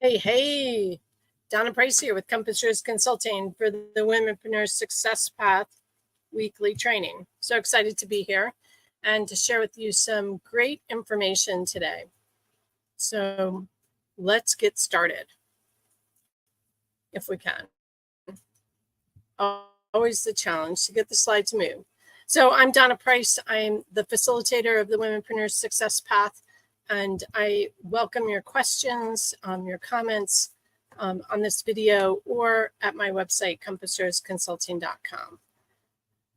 Hey, Donna Price here with Compass Rose Consulting for the Womenpreneur Success Path weekly training. So excited to be here and to share with you some great information today. So let's get started, if we can. Always the challenge to get the slide to move. So I'm Donna Price. I'm the facilitator of the Womenpreneur Success Path, and I welcome your questions, your comments on this video or at my website, compassroseconsulting.com.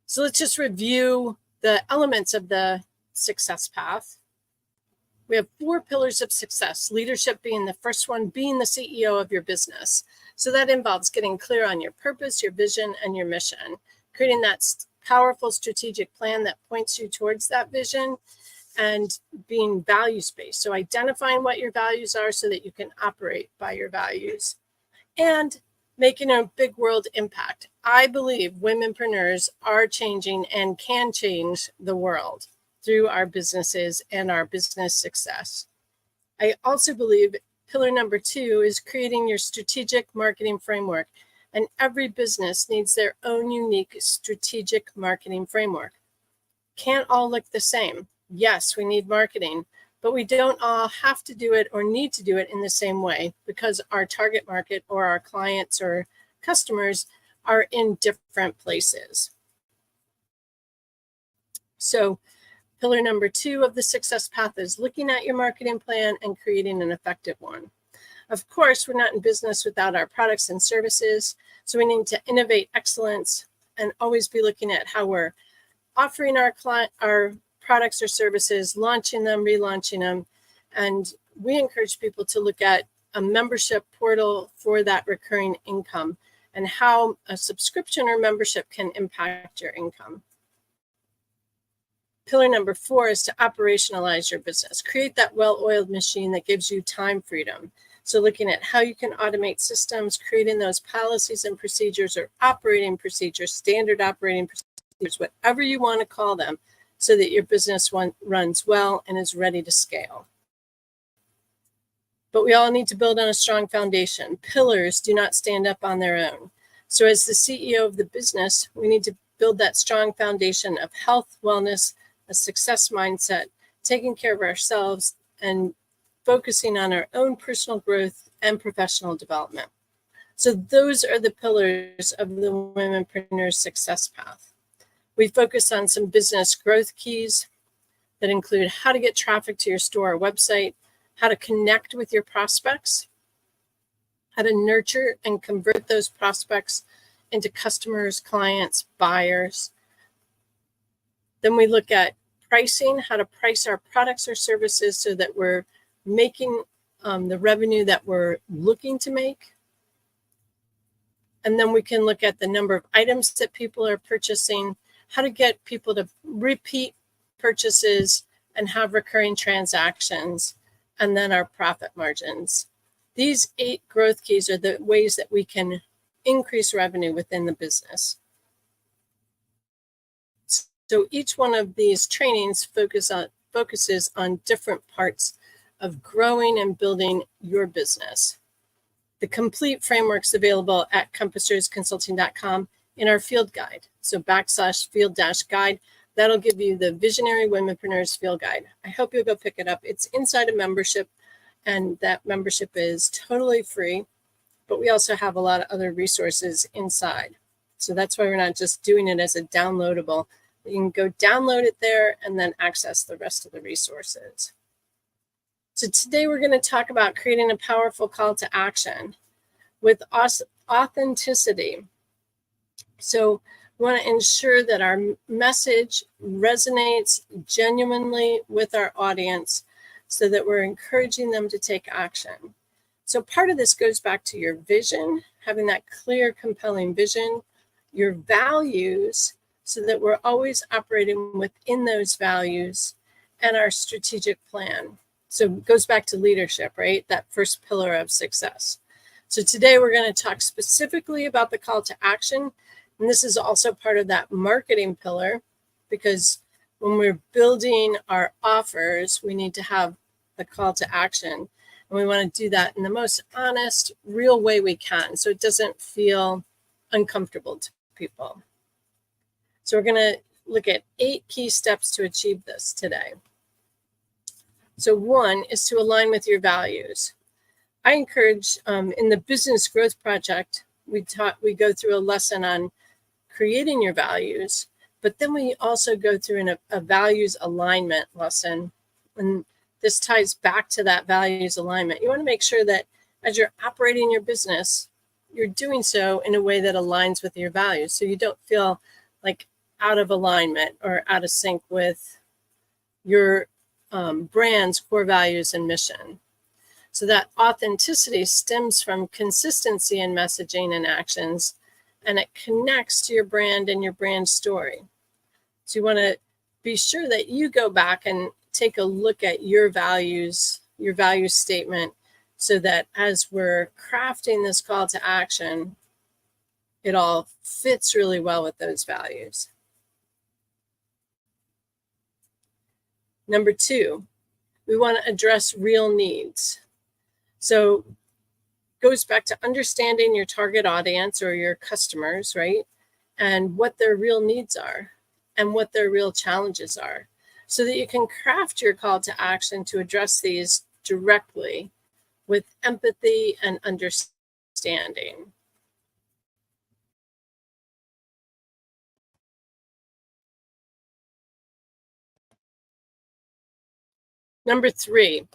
So let's just review the elements of the success path. We have 4 pillars of success, leadership being the first one, being the CEO of your business. So that involves getting clear on your purpose, your vision, and your mission, creating that powerful strategic plan that points you towards that vision, and being values-based. So identifying what your values are so that you can operate by your values, and making a big world impact. I believe womenpreneurs are changing and can change the world through our businesses and our business success. I also believe pillar number 2 is creating your strategic marketing framework. And every business needs their own unique strategic marketing framework. Can't all look the same. Yes, we need marketing, but we don't all have to do it or need to do it in the same way because our target market or our clients or customers are in different places. So pillar number 2 of the success path is looking at your marketing plan and creating an effective one. Of course, we're not in business without our products and services, so we need to innovate excellence and always be looking at how we're offering our products or services, launching them, relaunching them, and we encourage people to look at a membership portal for that recurring income and how a subscription or membership can impact your income. Pillar number 4 is to operationalize your business. Create that well-oiled machine that gives you time freedom. So looking at how you can automate systems, creating those policies and procedures or operating procedures, standard operating procedures, whatever you want to call them, so that your business runs well and is ready to scale. But we all need to build on a strong foundation. Pillars do not stand up on their own. So as the CEO of the business, we need to build that strong foundation of health, wellness, a success mindset, taking care of ourselves, and focusing on our own personal growth and professional development. So those are the pillars of the Womenpreneur Success Path. We focus on some business growth keys that include how to get traffic to your store or website, how to connect with your prospects, how to nurture and convert those prospects into customers, clients, buyers. Then we look at pricing, how to price our products or services so that we're making the revenue that we're looking to make. And then we can look at the number of items that people are purchasing, how to get people to repeat purchases and have recurring transactions, and then our profit margins. These 8 growth keys are the ways that we can increase revenue within the business. So each one of these trainings focuses on different parts of growing and building your business. The complete framework's available at compassroseconsulting.com in our field guide. So /field-guide, that'll give you the Visionary Womenpreneurs Field Guide. I hope you'll go pick it up. It's inside a membership, and that membership is totally free, but we also have a lot of other resources inside. So that's why we're not just doing it as a downloadable. You can go download it there and then access the rest of the resources. So today we're going to talk about creating a powerful call to action with authenticity. So we want to ensure that our message resonates genuinely with our audience so that we're encouraging them to take action. So part of this goes back to your vision, having that clear, compelling vision, your values, so that we're always operating within those values, and our strategic plan. So it goes back to leadership, right? That first pillar of success. So today we're going to talk specifically about the call to action. And this is also part of that marketing pillar, because when we're building our offers, we need to have the call to action. And we want to do that in the most honest, real way we can, so it doesn't feel uncomfortable to people. So we're going to look at 8 key steps to achieve this today. So 1 is to align with your values. I encourage, in the Business Growth Project, we go through a lesson on creating your values, but then we also go through a values alignment lesson. And this ties back to that values alignment. You want to make sure that as you're operating your business, you're doing so in a way that aligns with your values, so you don't feel like out of alignment or out of sync with your brand's core values and mission. So that authenticity stems from consistency in messaging and actions, and it connects to your brand and your brand story. So you want to be sure that you go back and take a look at your values statement, so that as we're crafting this call to action, it all fits really well with those values. Number 2, we want to address real needs. So goes back to understanding your target audience or your customers, right? And what their real needs are and what their real challenges are, so that you can craft your call to action to address these directly with empathy and understanding. Number 3,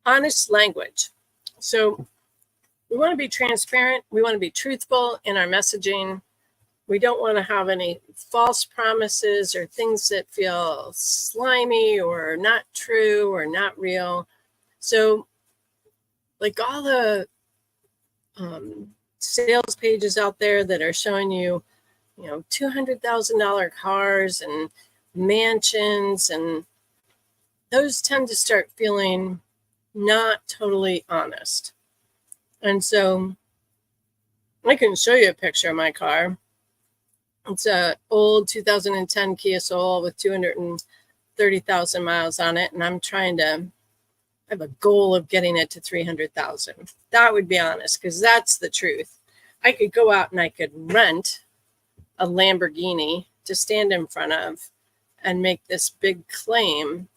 honest language. So we want to be transparent. We want to be truthful in our messaging. We don't want to have any false promises or things that feel slimy or not true or not real. So like all the sales pages out there that are showing you, $200,000 cars and mansions, and those tend to start feeling not totally honest. And so I can show you a picture of my car. It's an old 2010 Kia Soul with 230,000 miles on it. And I have a goal of getting it to 300,000. That would be honest, because that's the truth. I could go out and I could rent a Lamborghini to stand in front of and make this big claim,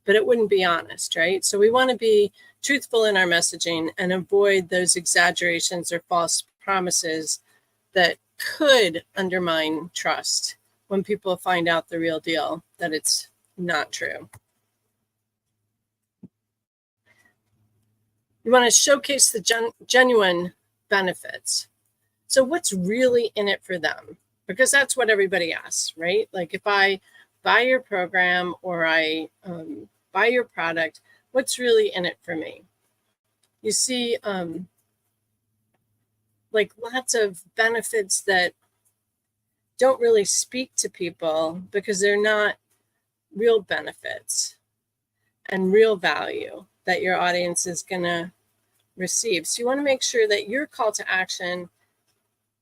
but it wouldn't be honest, right? So we want to be truthful in our messaging and avoid those exaggerations or false promises that could undermine trust when people find out the real deal, that it's not true. You want to showcase the genuine benefits. So what's really in it for them? Because that's what everybody asks, right? Like if I buy your program or I buy your product, what's really in it for me? You see like lots of benefits that don't really speak to people because they're not real benefits and real value that your audience is going to receive. So you want to make sure that your call to action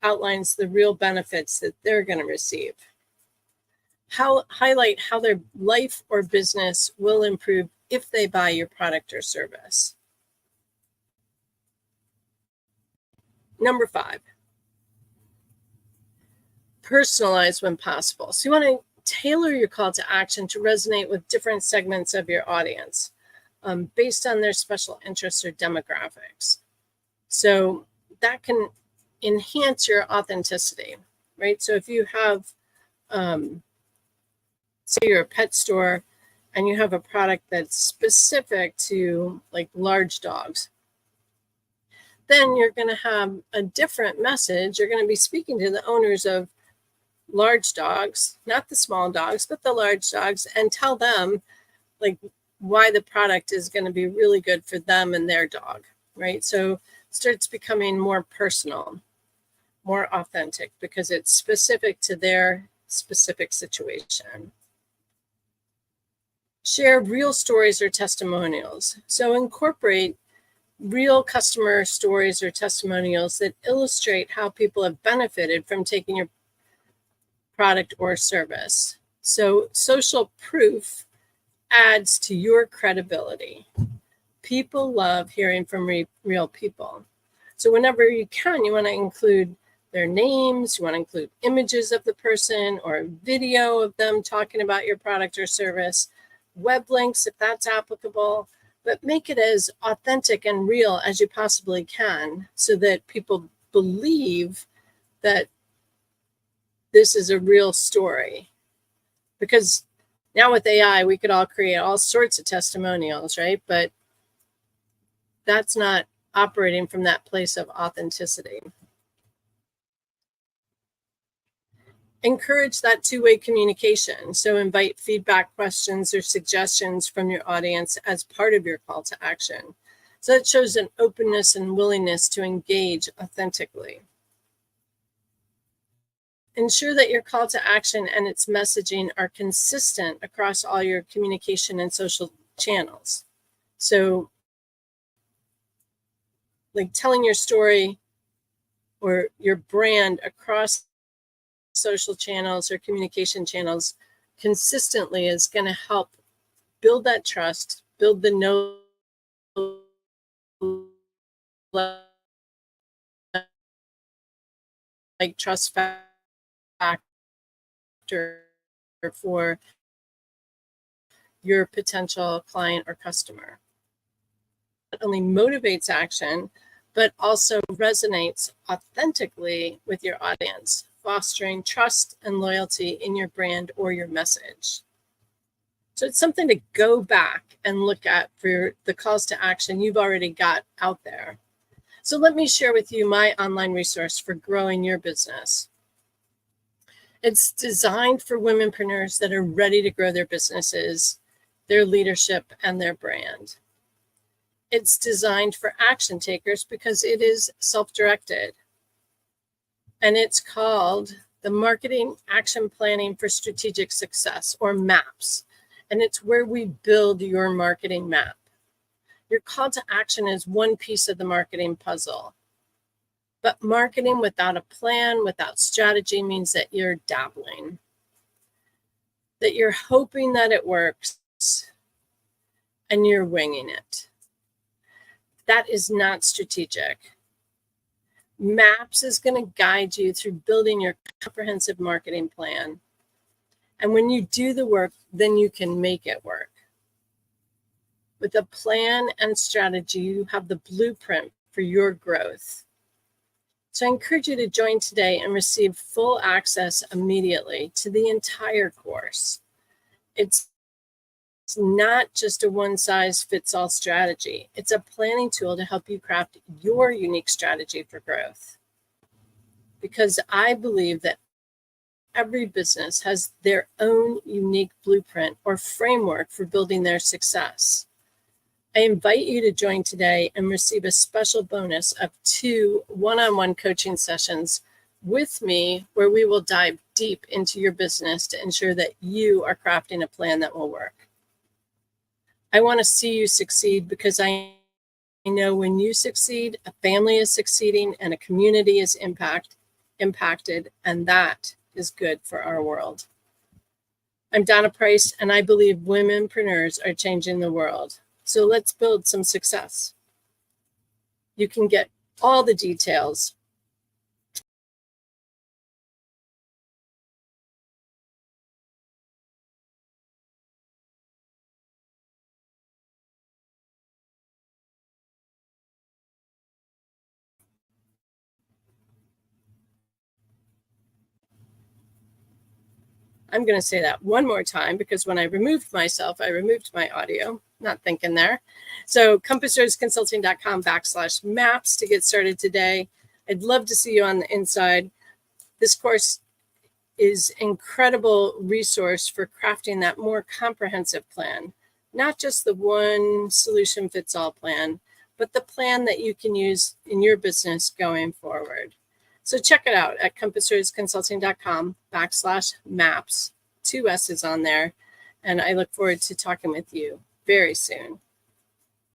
outlines the real benefits that they're going to receive. Highlight how their life or business will improve if they buy your product or service. Number 5, personalize when possible. So you want to tailor your call to action to resonate with different segments of your audience based on their special interests or demographics. So that can enhance your authenticity, right? So if you have, say you're a pet store and you have a product that's specific to like large dogs, then you're going to have a different message. You're going to be speaking to the owners of large dogs, not the small dogs, but the large dogs, and tell them like why the product is going to be really good for them and their dog, right? So it starts becoming more personal, more authentic, because it's specific to their specific situation. Share real stories or testimonials. So incorporate real customer stories or testimonials that illustrate how people have benefited from taking your product or service. So social proof adds to your credibility. People love hearing from real people. So whenever you can, you want to include their names, you want to include images of the person or video of them talking about your product or service, web links if that's applicable, but make it as authentic and real as you possibly can so that people believe that this is a real story. Because now with AI, we could all create all sorts of testimonials, right? But that's not operating from that place of authenticity. Encourage that two-way communication. So invite feedback, questions, or suggestions from your audience as part of your call to action. So it shows an openness and willingness to engage authentically. Ensure that your call to action and its messaging are consistent across all your communication and social channels. So like telling your story or your brand across social channels or communication channels consistently is going to help build that trust, build the know, like trust factor for your potential client or customer. Not only motivates action, but also resonates authentically with your audience, fostering trust and loyalty in your brand or your message. So it's something to go back and look at for the calls to action you've already got out there. So let me share with you my online resource for growing your business. It's designed for womenpreneurs that are ready to grow their businesses, their leadership, and their brand. It's designed for action takers because it is self-directed. And it's called the Marketing Action Planning for Strategic Success, or MAPS. And it's where we build your marketing map. Your call to action is one piece of the marketing puzzle. But marketing without a plan, without strategy, means that you're dabbling, that you're hoping that it works, and you're winging it. That is not strategic. MAPS is going to guide you through building your comprehensive marketing plan. And when you do the work, then you can make it work. With a plan and strategy, you have the blueprint for your growth. So I encourage you to join today and receive full access immediately to the entire course. It's not just a one-size-fits-all strategy. It's a planning tool to help you craft your unique strategy for growth. Because I believe that every business has their own unique blueprint or framework for building their success. I invite you to join today and receive a special bonus of 2 one-on-one coaching sessions with me, where we will dive deep into your business to ensure that you are crafting a plan that will work. I want to see you succeed because I know when you succeed, a family is succeeding and a community is impacted, and that is good for our world. I'm Donna Price, and I believe womenpreneurs are changing the world. So let's build some success. You can get all the details I'm going to say that one more time because when I removed myself, I removed my audio. Not thinking there. So compassorsconsulting.com/maps to get started today. I'd love to see you on the inside. This course is an incredible resource for crafting that more comprehensive plan, not just the one solution fits all plan, but the plan that you can use in your business going forward. So check it out at compassorsconsulting.com/maps, 2 S's on there. And I look forward to talking with you very soon.